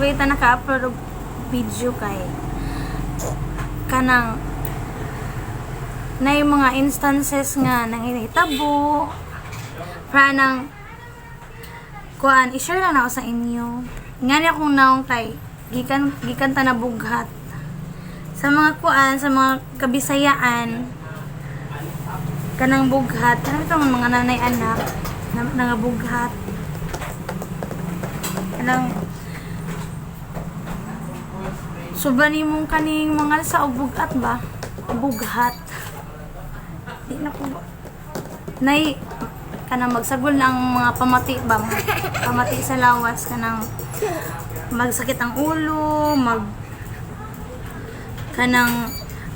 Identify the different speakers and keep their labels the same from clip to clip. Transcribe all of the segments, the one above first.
Speaker 1: kay ta naka-upload og video kay kanang na yung mga instances nga nang hinahitabo para nang kuan i-share lang ako sa inyo nga niya kung naong kay gikan ta na bughat sa mga kuan sa mga kabisayaan kanang bughat kanang itong mga nanay anak nga bughat kanang suba ni mong kaning mga sa bughat ba bughat di na ko nay kanang magsagol na ang mga pamati ba pamati sa lawas kanang magsakit ang ulo kanang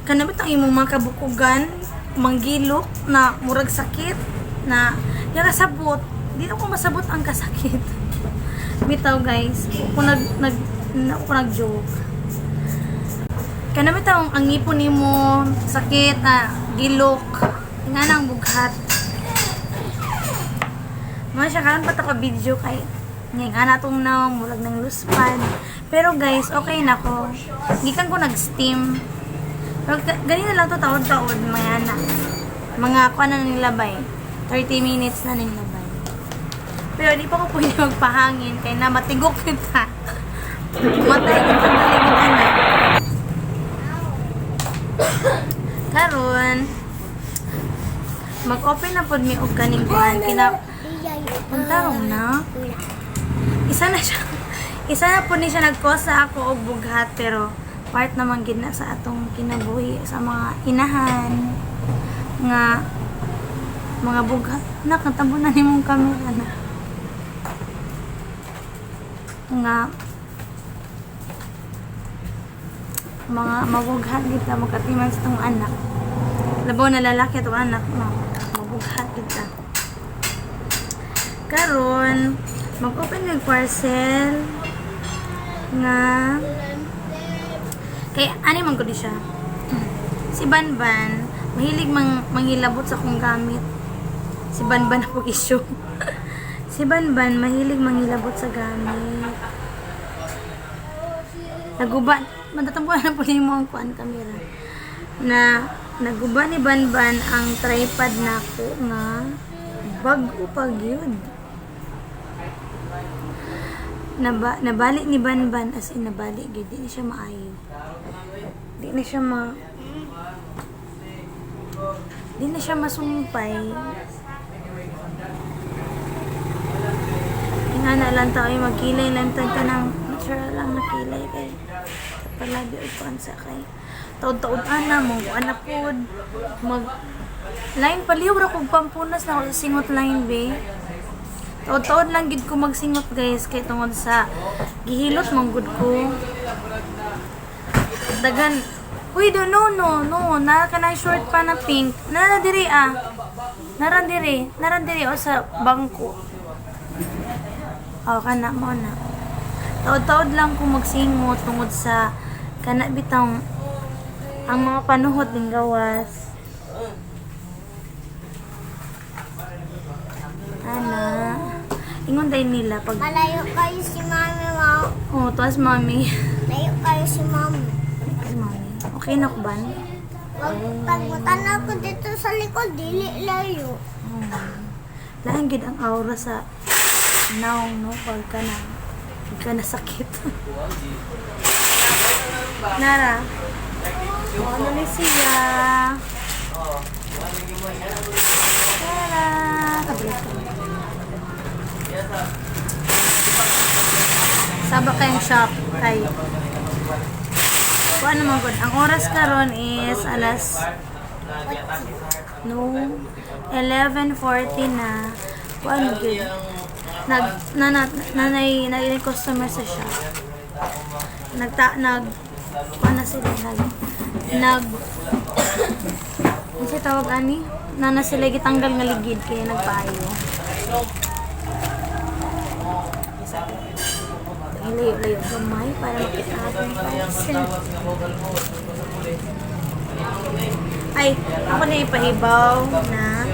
Speaker 1: bitang imong mga kabukugan manggilok na murag sakit na yara sabot di na ko masabot ang kasakit bitaw guys kung nag joke kanang bitaw ang ngipon nimo sakit gilok nga nang bughat mga siya karon pa ka video kay ngayong anatong na murag ng luspan pero guys okay na ko gikan ko nag-steam pero ganito lang to taod-taod mga kuha na nilabay 30 minutes na nilabay pero di pa ko pwede magpahangin kaya na matigok kita matay kita naligitan na karon mag-open na pod mi og kaning kuan puntarong na isa na po ni siya nagkosa ako og bughat pero part naman gid na sa atong kinabuhi sa mga inahan nga mga bughat nakatabo na nimong kamera na nga mga mabughat gid ta magkatiman sa tong anak labaw na lalaki to anak no mabughat gid ta karon mag-open ng parcel nga kay ani man ko di siya si Banban mahilig manghilabot sa kong gamit si Banban na po issue si Banban mahilig manghilabot sa gamit naguba matatampuan na po mo ang kuan camera na naguba ni Banban ang tripod nako nga bago pa gyud nabalik ni Banban as in nabalik gid di na siya maayo di na siya masumpay ingana lang tayo magkilay lang tayo ng natural lang na kilay kay palagi o kuan sa kay taod-taod ana mo ana pod line paliw ra kog pampunas na ako sa singot line be taod-taod lang gid ko magsingot guys kay tungod sa gihilot man gud ko dagan uy no nara ka na short pa na pink nara diri o sa bangko kana mo na taod-taod lang ko magsingot tungod sa kana bitang ang mga panuhot ng gawas ingon day nila pag
Speaker 2: malayo kayo si mami mo
Speaker 1: tuwas mami
Speaker 2: layo kayo si mami
Speaker 1: okay na ko ba?
Speaker 2: Pag matanaw ko dito sa likod, dili layo.
Speaker 1: Lahan gid ang aura sa naong no pag ka na sakit. Nara. Ano ni siya? Nara. Sabak kayong shop kay kuan naman gud ang oras karon is alas 11:40 na kuan gud nanay customer sa shop kuan na sila ano sa tawag ani nana sila gitanggal nga ligid kaya nagpaayo layo-layo gamay para makita natin parcel. Ay, ako na ipahibaw na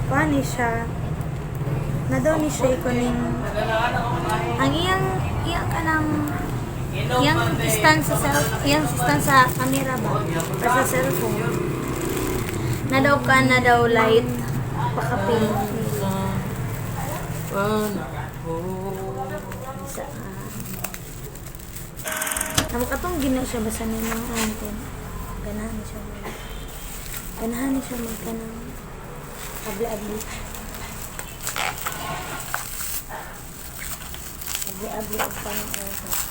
Speaker 1: paano siya na daw ni siya kuning ang iyang kanang yung stand sa camera ba? O sa cellphone. Na daw light. Pakapin. Isa. Nakatong gina siya basta ni mga anten. Ganahan siya. Ganahan siya magkanang abli-abli. Abli-abli ang panang oras.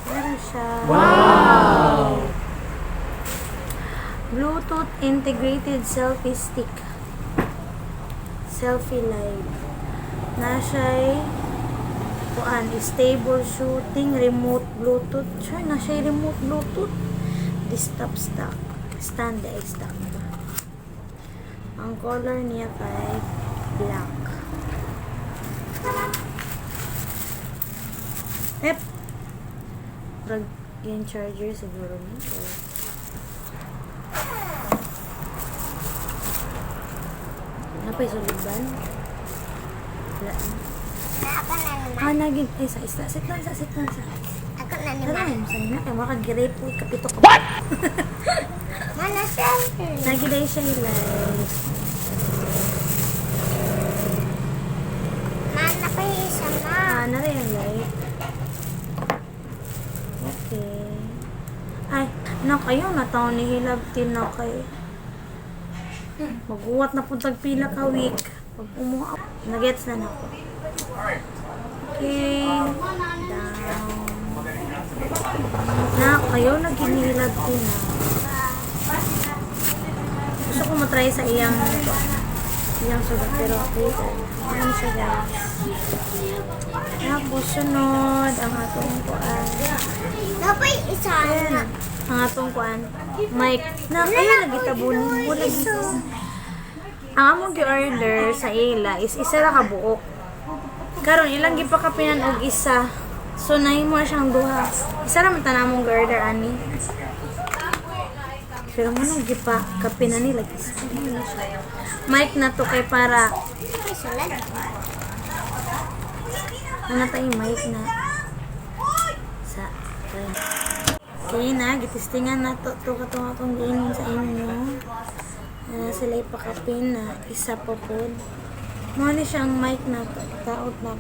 Speaker 1: Meron siya. Wow! Bluetooth integrated selfie stick. Selfie live. Nasa'y stable shooting, remote Bluetooth. Sure, nasa'y remote Bluetooth. Desktop stock. Stand the stock. Ang color niya kay black. Yung charger siguro nito. Napay suliban? Wala na. Naging isa. Sit lang.
Speaker 2: Ako na
Speaker 1: Tara,
Speaker 2: naman.
Speaker 1: sa'yo na. Kaya makag-grape po. Ikapito ka.
Speaker 2: What? Mana selfie?
Speaker 1: Nagiday siya live.
Speaker 2: Mana pa yung isa na.
Speaker 1: Nara yung live. Okay. Ay, kayo nataon ni Hilabtin na kayo. Maguwat na puntag pila ka week. Pag umuha. Nagets na ako. Okay. Down. Kayo naghinihilabtin na. Gusto ko matry sa iyang sugat pero okay. Ayan siya guys. Tapos sunod ang atong kuan.
Speaker 2: Napay isa na.
Speaker 1: Ang atong kuan. Mic. Kaya nagitabunin mo lagi. Ang among gi-order sa ila is isa ra ka buok. Karon ilang gipakapinan og isa. So nahimo siyang duha. Isa ra man ta namong gi-order ani. Pero mo nang gipakapinan nila isa. Mic na to kay para
Speaker 2: Ay, sulat.
Speaker 1: tayo mic na sa okay na gitistingan na to katong akong giinin sa inyo sila ipakapin na isa po po mo ni siyang mic na to taot na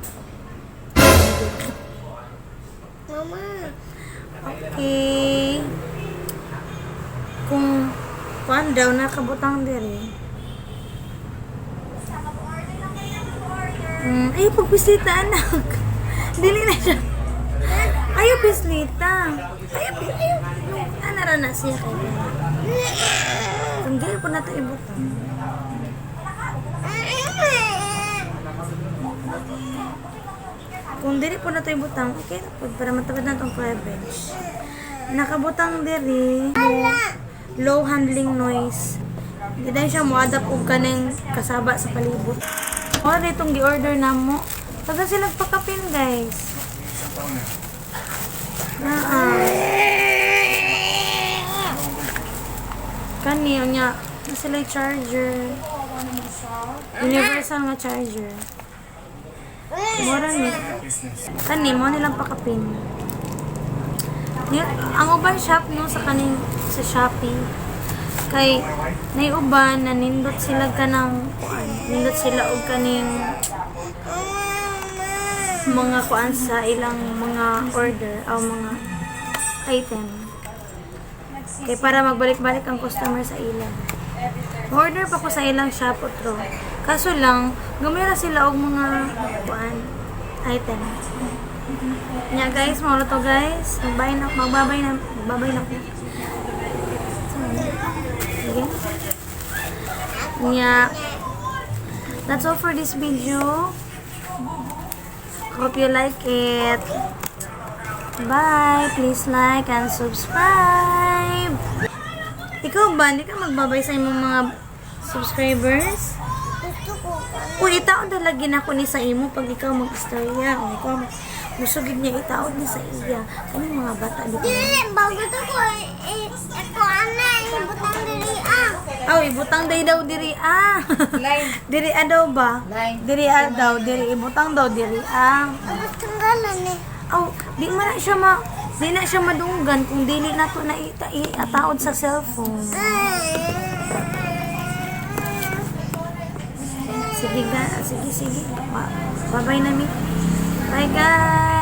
Speaker 2: Mama.
Speaker 1: okay kung kuan daw nakabutang diri ay pagbislita anak dili na siya ayaw bislita ayaw anara na siya kaya kung dili po na ito ibutang kung dili po na ito ibutang okay na po para matapad na itong privilege nakabutang diri low handling noise hindi dahil siya mo-adapt og kaneng kasaba sa palibot o ditong gi-order na mo kada sila pakapin guys kani niya na sila charger universal nga charger mura ni kani mo nilang pakapin ang uban shop no sa kaning sa Shopee kay naiuban na nindot sila kanang nindot sila og kaning mga kuan sa ilang mga order o mga item kay para magbalik-balik ang customer sa ilang order pa ko sa ilang shop otro kaso lang gumira sila og mga kuan item nya guys mao to guys magbabay na ko sige nya that's all for this video. Hope you like it. Bye. Please like and subscribe. Ikaw ba? Hindi ka magbabay sa imong mga subscribers?
Speaker 2: Gusto ko.
Speaker 1: Uy, itaon dalagin ako ni sa imo pag ikaw mag-istorya. O Gusto gid niya itaod niya sa iya. Kaning mga bata dito.
Speaker 2: Dili, bago to ko, ito ana, ibutang dili ah.
Speaker 1: Aw, ibutang day daw diri diri daw ba? Diri daw, diri ibutang daw diri
Speaker 2: Tapos tanggalan eh.
Speaker 1: Aw, di na siya madunggan kung dili na to na itaod sa cellphone. Sige. Bye-bye na mi. Bye guys.